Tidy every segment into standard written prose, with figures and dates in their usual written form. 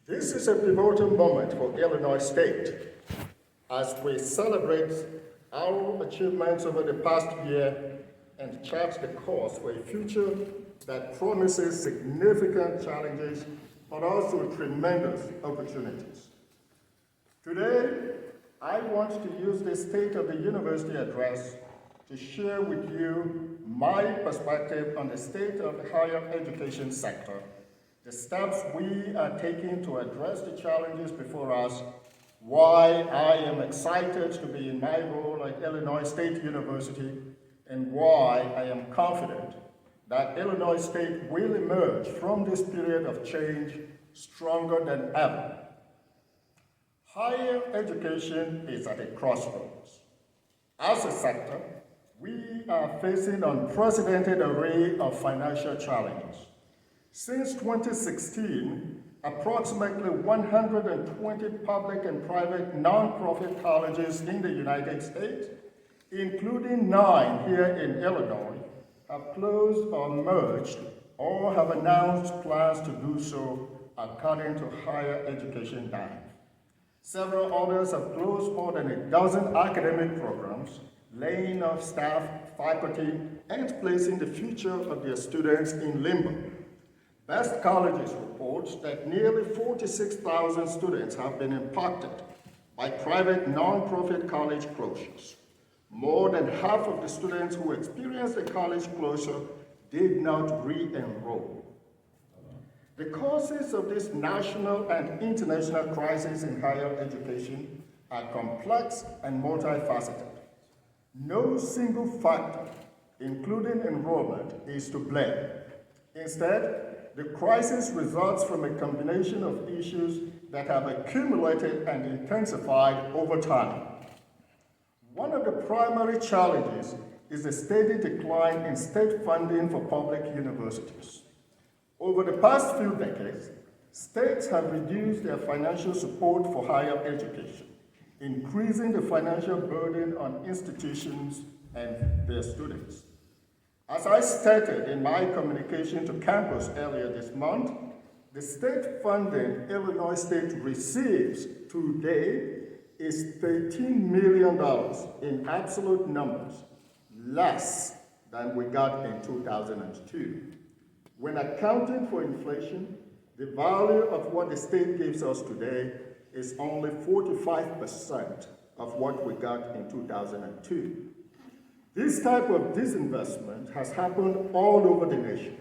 This is a pivotal moment for Illinois State as we celebrate our achievements over the past year and chart the course for a future that promises significant challenges but also tremendous opportunities. Today, I want to use the State of the University address to share with you my perspective on the state of the higher education sector, the steps we are taking to address the challenges before us, why I am excited to be in my role at Illinois State University, and why I am confident that Illinois State will emerge from this period of change stronger than ever. Higher education is at a crossroads. As a sector, we are facing an unprecedented array of financial challenges. Since 2016, approximately 120 public and private nonprofit colleges in the United States, including 9 here in Illinois, have closed or merged or have announced plans to do so, according to Higher Education Dive. Several others have closed more than a dozen academic programs, laying off staff, faculty, and placing the future of their students in limbo. Best Colleges reports that nearly 46,000 students have been impacted by private nonprofit college closures. More than half of the students who experienced a college closure did not re-enroll. The causes of this national and international crisis in higher education are complex and multifaceted. No single factor, including enrollment, is to blame. Instead, the crisis results from a combination of issues that have accumulated and intensified over time. One of the primary challenges is the steady decline in state funding for public universities. Over the past few decades, states have reduced their financial support for higher education, increasing the financial burden on institutions and their students. As I stated in my communication to campus earlier this month, the state funding Illinois State receives today is $13 million in absolute numbers, less than we got in 2002. When accounting for inflation, the value of what the state gives us today is only 45% of what we got in 2002. This type of disinvestment has happened all over the nation.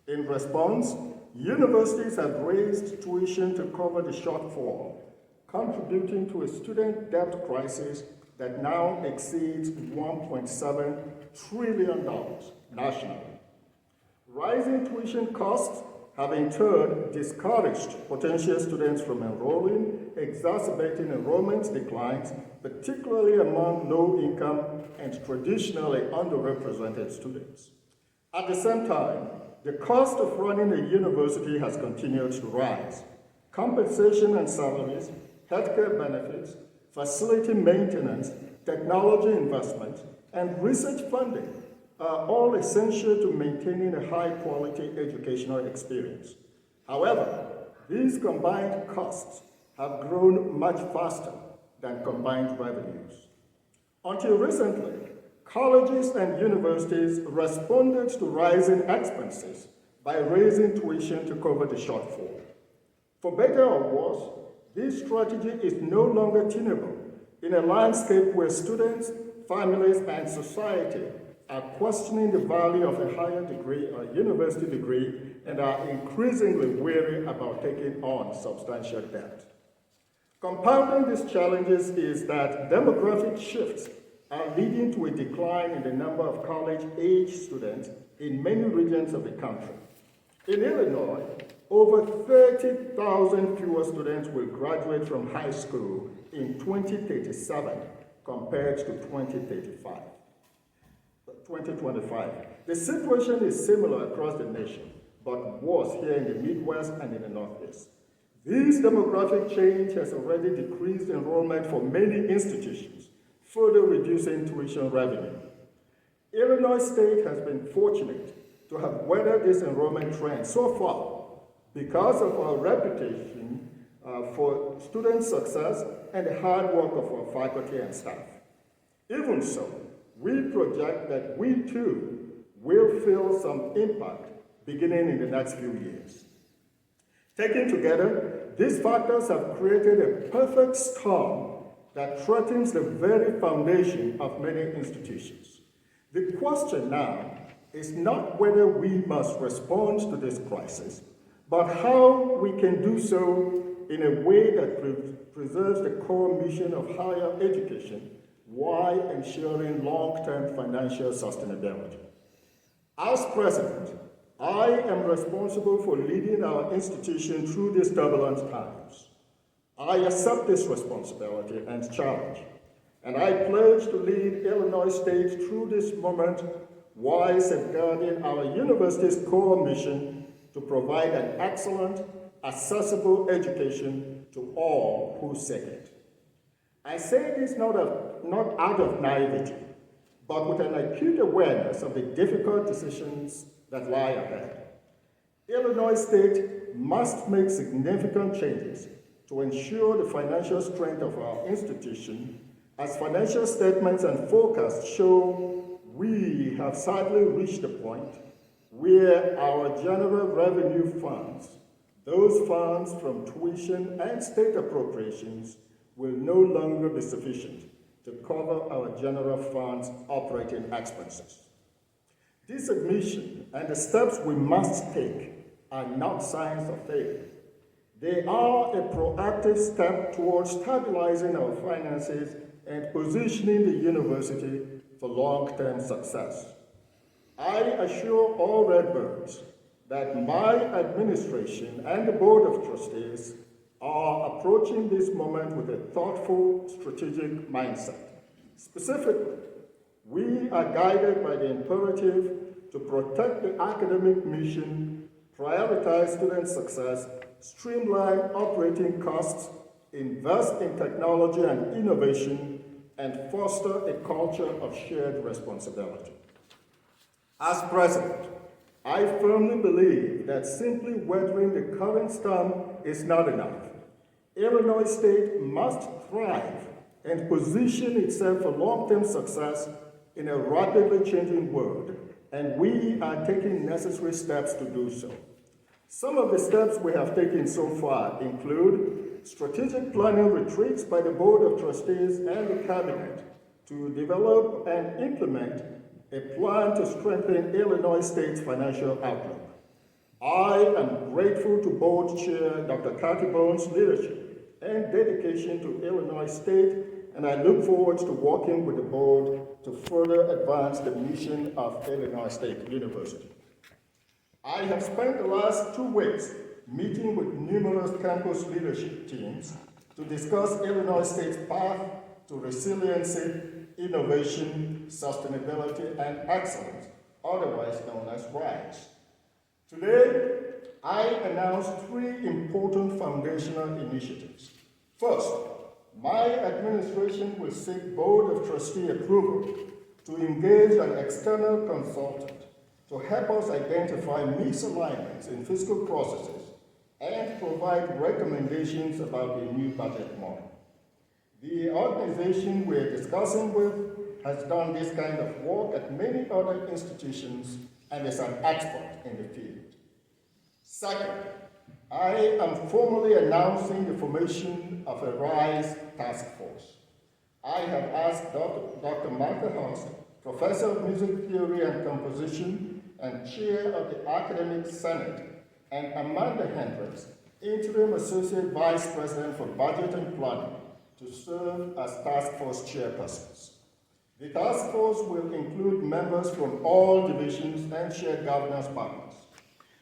In response, universities have raised tuition to cover the shortfall, contributing to a student debt crisis that now exceeds $1.7 trillion nationally. Rising tuition costs have in turn discouraged potential students from enrolling, exacerbating enrollment declines, particularly among low-income and traditionally underrepresented students. At the same time, the cost of running a university has continued to rise. Compensation and salaries, healthcare benefits, facility maintenance, technology investment, and research funding are all essential to maintaining a high-quality educational experience. However, these combined costs have grown much faster than combined revenues. Until recently, colleges and universities responded to rising expenses by raising tuition to cover the shortfall. For better or worse, this strategy is no longer tenable in a landscape where students, families, and society are questioning the value of a higher degree or university degree and are increasingly wary about taking on substantial debt. Compounding these challenges is that demographic shifts are leading to a decline in the number of college-age students in many regions of the country. In Illinois, over 30,000 fewer students will graduate from high school in 2037 compared to 2025. The situation is similar across the nation, but worse here in the Midwest and in the Northeast. This demographic change has already decreased enrollment for many institutions, further reducing tuition revenue. Illinois State has been fortunate to have weathered this enrollment trend so far, because of our reputation for student success and the hard work of our faculty and staff. Even so, we project that we too will feel some impact beginning in the next few years. Taken together, these factors have created a perfect storm that threatens the very foundation of many institutions. The question now is not whether we must respond to this crisis, but how we can do so in a way that preserves the core mission of higher education while ensuring long-term financial sustainability. As president, I am responsible for leading our institution through these turbulent times. I accept this responsibility and challenge, and I pledge to lead Illinois State through this moment while safeguarding our university's core mission to provide an excellent, accessible education to all who seek it. I say this not out of naivety, but with an acute awareness of the difficult decisions that lie ahead. Illinois State must make significant changes to ensure the financial strength of our institution, as financial statements and forecasts show we have sadly reached a point where our general revenue funds, those funds from tuition and state appropriations, will no longer be sufficient to cover our general fund's operating expenses. This admission and the steps we must take are not signs of failure. They are a proactive step towards stabilizing our finances and positioning the university for long-term success. I assure all Redbirds that my administration and the Board of Trustees are approaching this moment with a thoughtful, strategic mindset. Specifically, we are guided by the imperative to protect the academic mission, prioritize student success, streamline operating costs, invest in technology and innovation, and foster a culture of shared responsibility. As president, I firmly believe that simply weathering the current storm is not enough. Illinois State must thrive and position itself for long-term success in a rapidly changing world, and we are taking necessary steps to do so. Some of the steps we have taken so far include strategic planning retreats by the Board of Trustees and the Cabinet to develop and implement a plan to strengthen Illinois State's financial outlook. I am grateful to Board Chair Dr. Kathy Bone's leadership and dedication to Illinois State, and I look forward to working with the Board to further advance the mission of Illinois State University. I have spent the last 2 weeks meeting with numerous campus leadership teams to discuss Illinois State's path to resiliency, innovation, sustainability, and excellence, otherwise known as RISE. Today, I announce 3 important foundational initiatives. First, my administration will seek Board of Trustee approval to engage an external consultant to help us identify misalignments in fiscal processes and provide recommendations about a new budget model. The organization we're discussing with has done this kind of work at many other institutions and is an expert in the field. Second, I am formally announcing the formation of a RISE task force. I have asked Dr. Martha Hurst, Professor of Music Theory and Composition and Chair of the Academic Senate, and Amanda Hendricks, Interim Associate Vice President for Budget and Planning, to serve as task force chairpersons. The task force will include members from all divisions and shared governance partners.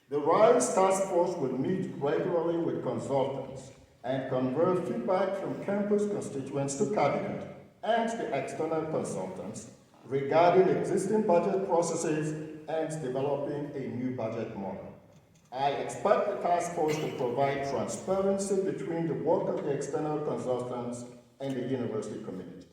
The RISE task force will meet regularly with consultants and convert feedback from campus constituents to cabinet and the external consultants regarding existing budget processes and developing a new budget model. I expect the task force to provide transparency between the work of the external consultants and the university community.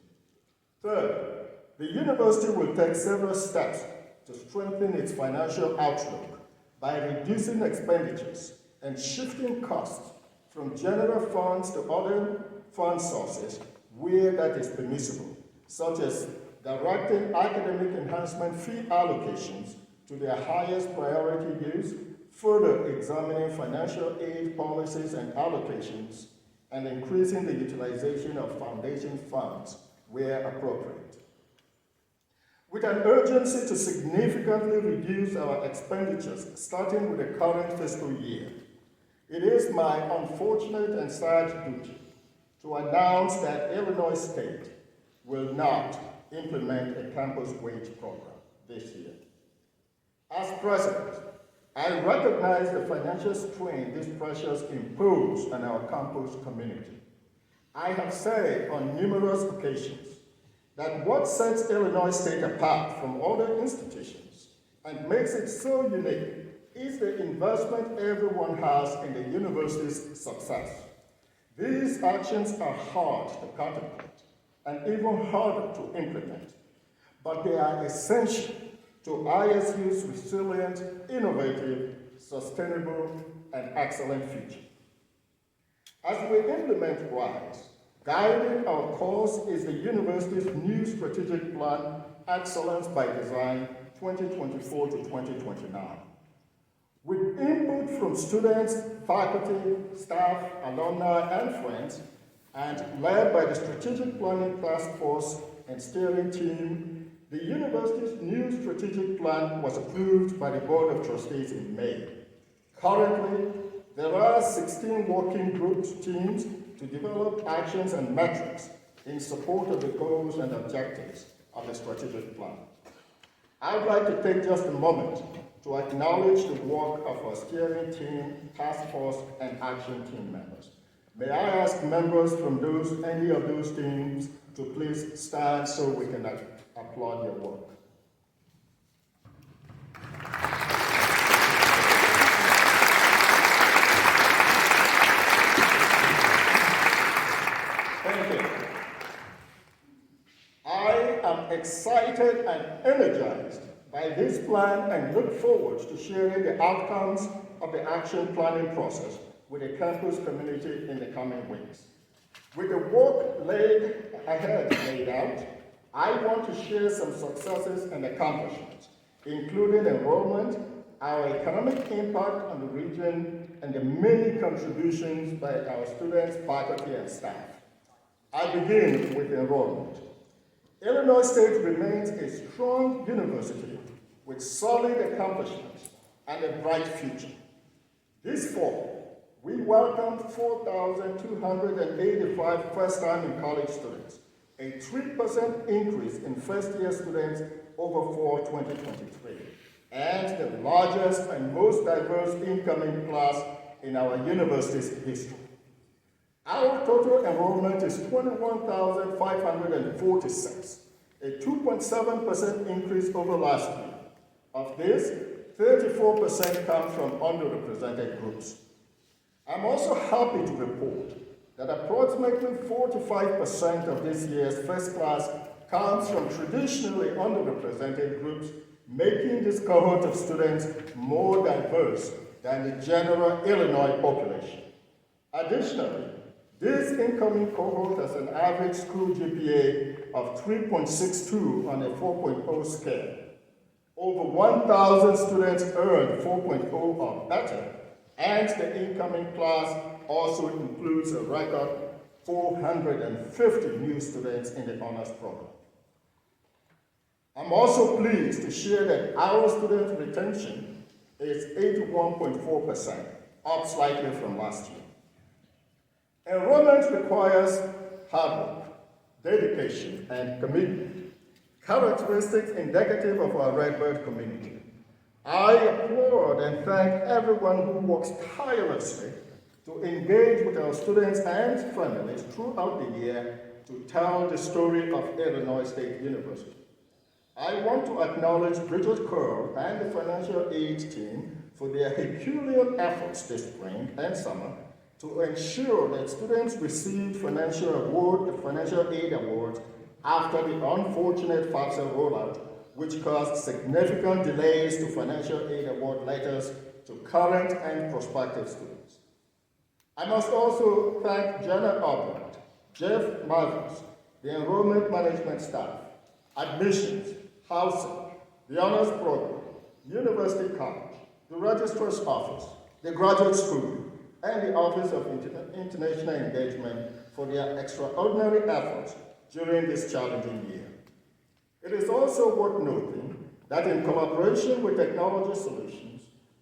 Third, the university will take several steps to strengthen its financial outlook by reducing expenditures and shifting costs from general funds to other fund sources where that is permissible, such as directing academic enhancement fee allocations to their highest priority use, further examining financial aid policies and allocations, and increasing the utilization of foundation funds where appropriate. With an urgency to significantly reduce our expenditures starting with the current fiscal year, it is my unfortunate and sad duty to announce that Illinois State will not implement a campus wage program this year. As president, I recognize the financial strain these pressures impose on our campus community. I have said on numerous occasions that what sets Illinois State apart from other institutions and makes it so unique is the investment everyone has in the university's success. These actions are hard to contemplate and even harder to implement, but they are essential to ISU's resilient, innovative, sustainable, and excellent future. As we implement RISE, guiding our course is the university's new strategic plan, Excellence by Design 2024 to 2029. With input from students, faculty, staff, alumni, and friends, and led by the Strategic Planning Task Force and Steering Team, the university's new strategic plan was approved by the Board of Trustees in May. Currently, there are 16 working groups teams to develop actions and metrics in support of the goals and objectives of the strategic plan. I'd like to take just a moment to acknowledge the work of our steering team, task force, and action team members. May I ask members from any of those teams to please stand so we can applaud your work. Thank you. I am excited and energized by this plan and look forward to sharing the outcomes of the action planning process with the campus community in the coming weeks. With the work laid out, I want to share some successes and accomplishments, including enrollment, our economic impact on the region, and the many contributions by our students, faculty, and staff. I begin with enrollment. Illinois State remains a strong university with solid accomplishments and a bright future. This fall, we welcomed 4,285 first-time in college students, a 3% increase in first-year students over fall 2023, and the largest and most diverse incoming class in our university's history. Our total enrollment is 21,546, a 2.7% increase over last year. Of this, 34% comes from underrepresented groups. I'm also happy to report that approximately 45% of this year's first class comes from traditionally underrepresented groups, making this cohort of students more diverse than the general Illinois population. Additionally, this incoming cohort has an average school GPA of 3.62 on a 4.0 scale. Over 1,000 students earned 4.0 or better, and the incoming class also includes a record 450 new students in the honors program. I'm also pleased to share that our student retention is 81.4%, up slightly from last year. Enrollment requires hard work, dedication, and commitment, characteristics indicative of our Redbird community. I applaud and thank everyone who works tirelessly to engage with our students and families throughout the year to tell the story of Illinois State University. I want to acknowledge Bridget Curl and the financial aid team for their Herculean efforts this spring and summer to ensure that students received financial aid awards after the unfortunate FAFSA rollout, which caused significant delays to financial aid award letters to current and prospective students. I must also thank Jenna Albright, Jeff Marvins, the enrollment management staff, admissions, housing, the honors program, university college, the registrar's office, the graduate school, and the Office of International Engagement for their extraordinary efforts during this challenging year. It is also worth noting that in collaboration with Technology Solutions,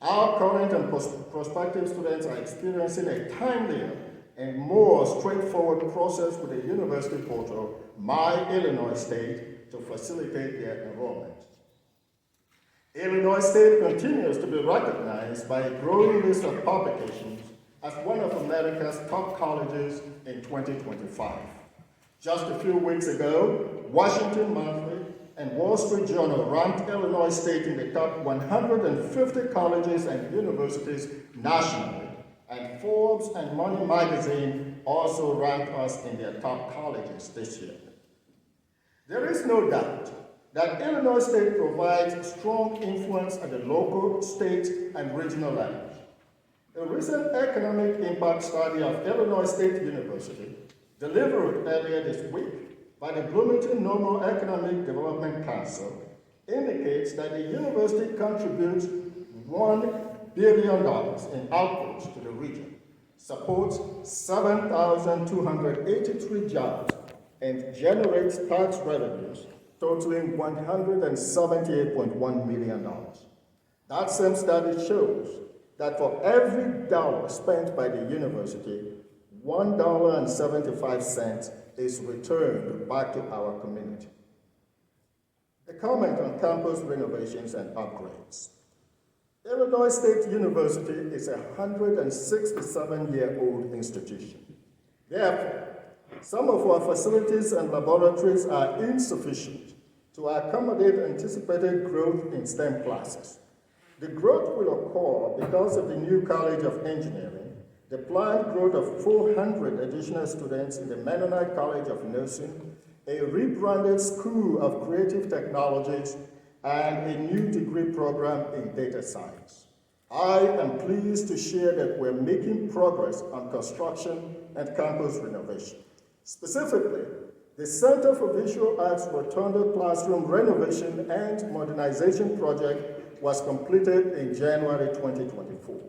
our current and prospective students are experiencing a timelier and more straightforward process with the university portal, My Illinois State, to facilitate their enrollment. Illinois State continues to be recognized by a growing list of publications as one of America's top colleges in 2025. Just a few weeks ago, Washington Monthly and Wall Street Journal ranked Illinois State in the top 150 colleges and universities nationally, and Forbes and Money Magazine also ranked us in their top colleges this year. There is no doubt that Illinois State provides strong influence at the local, state, and regional levels. A recent economic impact study of Illinois State University, delivered earlier this week by the Bloomington Normal Economic Development Council, indicates that the university contributes $1 billion in outputs to the region, supports 7,283 jobs, and generates tax revenues totaling $178.1 million. That same study shows that for every dollar spent by the university, $1.75 is returned back to our community. A comment on campus renovations and upgrades. Illinois State University is a 167-year-old institution. Therefore, some of our facilities and laboratories are insufficient to accommodate anticipated growth in STEM classes. The growth will occur because of the new College of Engineering, the planned growth of 400 additional students in the Mennonite College of Nursing, a rebranded School of Creative Technologies, and a new degree program in data science. I am pleased to share that we're making progress on construction and campus renovation. Specifically, the Center for Visual Arts Rotunda Classroom Renovation and Modernization Project was completed in January 2024.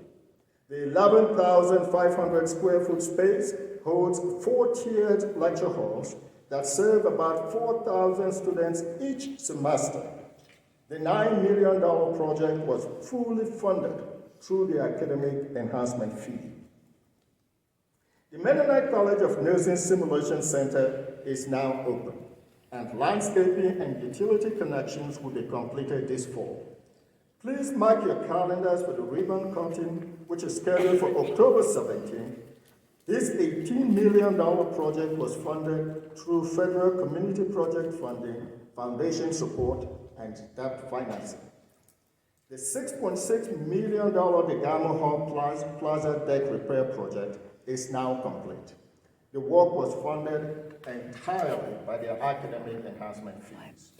The 11,500 square foot space holds 4 tiered lecture halls that serve about 4,000 students each semester. The $9 million project was fully funded through the academic enhancement fee. The Mennonite College of Nursing Simulation Center is now open, and landscaping and utility connections will be completed this fall. Please mark your calendars for the ribbon cutting, which is scheduled for October 17th. This $18 million project was funded through federal community project funding, foundation support, and debt financing. The $6.6 million DeGamo Hall Plaza deck repair project is now complete. The work was funded entirely by the academic enhancement fees.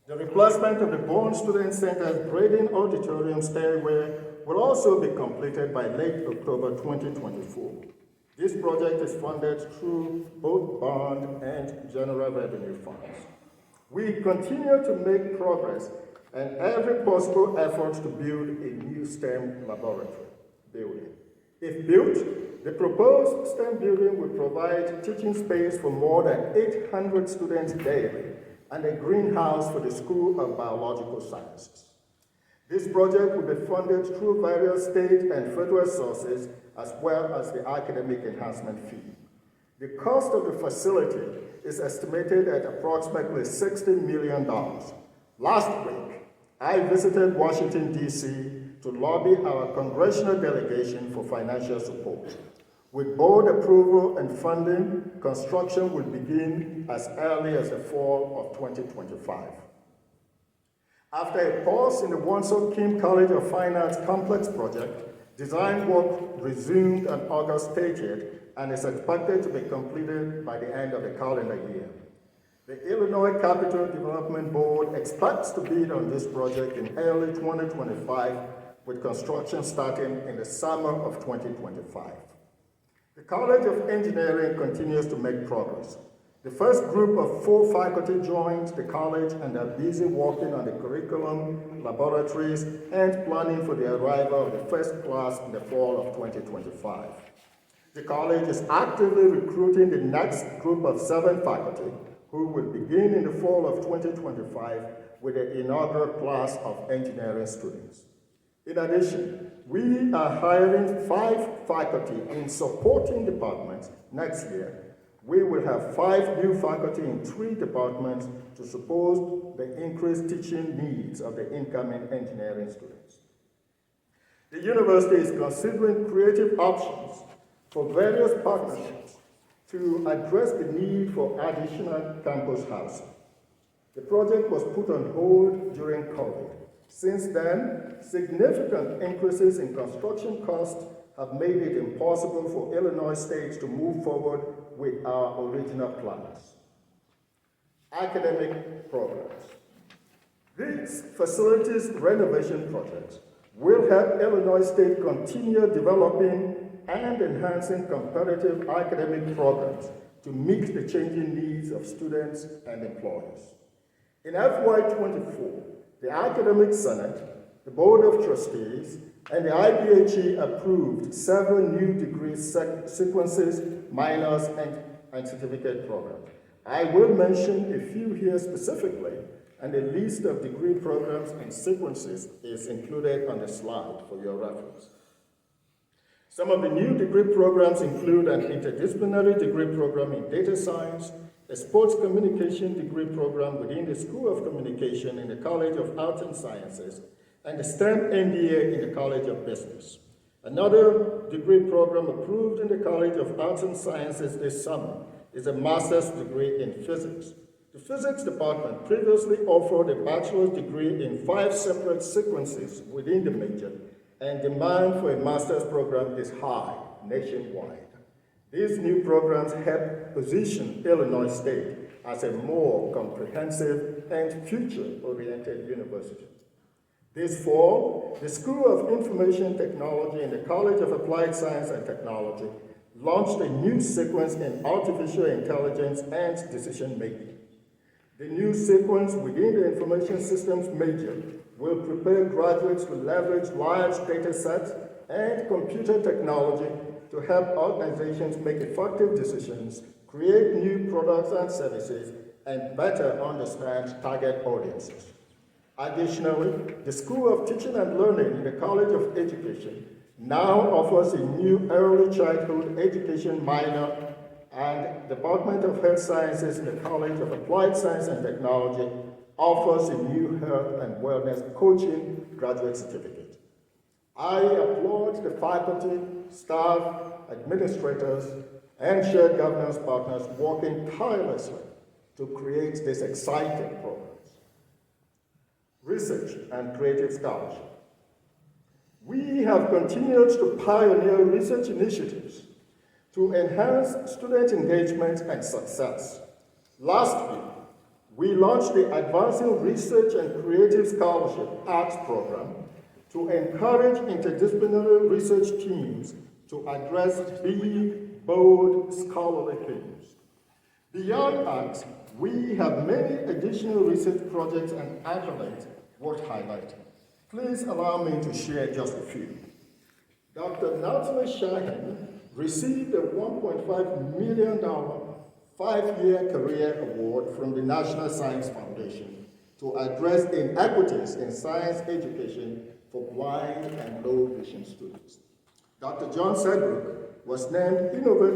The replacement of the Bourne Student Center's Braden Auditorium stairway will also be completed by late October 2024. This project is funded through both bond and general revenue funds. We continue to make progress and every possible effort to build a new STEM laboratory building. If built, the proposed STEM building will provide teaching space for more than 800 students daily and a greenhouse for the School of Biological Sciences. This project will be funded through various state and federal sources as well as the academic enhancement fee. The cost of the facility is estimated at approximately $60 million. Last week, I visited Washington, D.C. to lobby our congressional delegation for financial support. With board approval and funding, construction will begin as early as the fall of 2025. After a pause in the Wonsor Kim College of Fine Arts Complex project, design work resumed on August 30th and is expected to be completed by the end of the calendar year. The Illinois Capital Development Board expects to bid on this project in early 2025, with construction starting in the summer of 2025. The College of Engineering continues to make progress. The first group of 4 faculty joined the college and are busy working on the curriculum, laboratories, and planning for the arrival of the first class in the fall of 2025. The college is actively recruiting the next group of 7 faculty who will begin in the fall of 2025 with the inaugural class of engineering students. In addition, we are hiring 5 faculty in supporting departments next year. We will have 5 new faculty in 3 departments to support the increased teaching needs of the incoming engineering students. The university is considering creative options for various partnerships to address the need for additional campus housing. The project was put on hold during COVID. Since then, significant increases in construction costs have made it impossible for Illinois State to move forward with our original plans. Academic programs. These facilities renovation projects will help Illinois State continue developing and enhancing competitive academic programs to meet the changing needs of students and employers. In FY24, the Academic Senate, the Board of Trustees, and the IBHE approved several new degree sequences, minors, and certificate programs. I will mention a few here specifically, and a list of degree programs and sequences is included on the slide for your reference. Some of the new degree programs include an interdisciplinary degree program in data science, a sports communication degree program within the School of Communication in the College of Arts and Sciences, and the STEM MBA in the College of Business. Another degree program approved in the College of Arts and Sciences this summer is a master's degree in physics. The physics department previously offered a bachelor's degree in 5 separate sequences within the major, and demand for a master's program is high nationwide. These new programs help position Illinois State as a more comprehensive and future-oriented university. This fall, the School of Information Technology in the College of Applied Science and Technology launched a new sequence in artificial intelligence and decision-making. The new sequence within the Information Systems major will prepare graduates to leverage large data sets and computer technology to help organizations make effective decisions, create new products and services, and better understand target audiences. Additionally, the School of Teaching and Learning in the College of Education now offers a new early childhood education minor, and Department of Health Sciences in the College of Applied Science and Technology offers a new health and wellness coaching graduate certificate. I applaud the faculty, staff, administrators, and shared governance partners working tirelessly to create this exciting program. Research and creative scholarship. We have continued to pioneer research initiatives to enhance student engagement and success. Last week, we launched the Advancing Research and Creative Scholarship Arts program to encourage interdisciplinary research teams to address big, bold, scholarly themes. Beyond arts, we have many additional research projects and accolades worth highlighting. Please allow me to share just a few. Dr. Natalie Shahin received a $1.5 million 5-year career award from the National Science Foundation to address inequities in science education for blind and low vision students. Dr. John Sedgwick was named Innovative